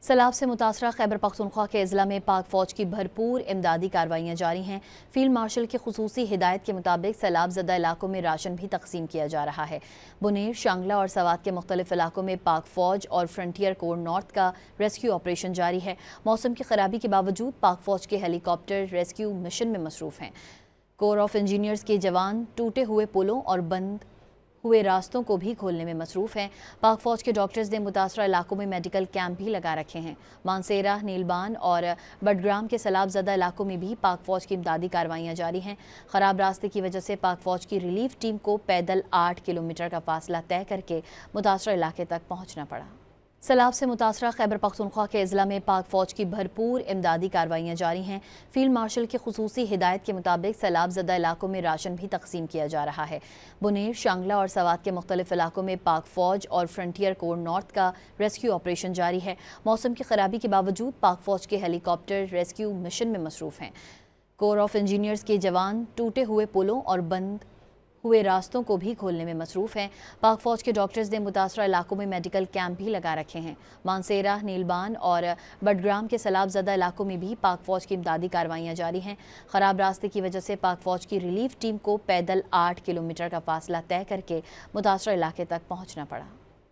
सैलाब से मुतासरा खैबर पख्तूनख्वा के अजला में पाक फौज की भरपूर इमदादी कार्रवाइयाँ जारी हैं। फील्ड मार्शल की खुसूसी हिदायत के मुताबिक सैलाब ज़दा इलाकों में राशन भी तकसीम किया जा रहा है। बुनेर, शांगला और सवात के मुख्तलिफ इलाकों में पाक फौज और फ्रंटियर कोर नॉर्थ का रेस्क्यू ऑपरेशन जारी है। मौसम की खराबी के बावजूद पाक फौज के हेलीकॉप्टर रेस्क्यू मिशन में मसरूफ़ हैं। कोर ऑफ इंजीनियर्स के जवान टूटे हुए पुलों और बंद हुए रास्तों को भी खोलने में मसरूफ़ हैं। पाक फौज के डॉक्टर्स ने मुतासरा इलाकों में मेडिकल कैंप भी लगा रखे हैं। मानसेरा, नीलबान और बडग्राम के सैलाब ज़दा इलाकों में भी पाक फौज की इमदादी कार्रवाइयाँ जारी हैं। ख़राब रास्ते की वजह से पाक फौज की रिलीफ टीम को पैदल 8 किलोमीटर का फासला तय करके मुतासरा इलाके तक पहुँचना पड़ा। सैलाब से मुतासरा खैबर पख्तूनख्वा के अजला में पाक फौज की भरपूर इमदादी कार्रवाइयाँ जारी हैं। फील्ड मार्शल की खुसूसी हिदायत के मुताबिक सैलाब ज़दा इलाकों में राशन भी तकसीम किया जा रहा है। बुनेर, शांगला और सवात के मुख्तलिफ इलाकों में पाक फौज और फ्रंटियर कोर नॉर्थ का रेस्क्यू ऑपरेशन जारी है। मौसम की खराबी के बावजूद पाक फौज के हेलीकॉप्टर रेस्क्यू मिशन में मसरूफ़ हैं। कोर ऑफ इंजीनियर्स के जवान टूटे हुए पुलों और बंद हुए रास्तों को भी खोलने में मसरूफ़ हैं। पाक फौज के डॉक्टर्स ने मुतासरा इलाकों में मेडिकल कैंप भी लगा रखे हैं। मानसेरा, नीलबान और बडग्राम के सैलाब ज़दा इलाकों में भी पाक फौज की इमदादी कार्रवाइयाँ जारी हैं। ख़राब रास्ते की वजह से पाक फौज की रिलीफ टीम को पैदल 8 किलोमीटर का फासला तय करके मुतासरा इलाके तक पहुँचना पड़ा।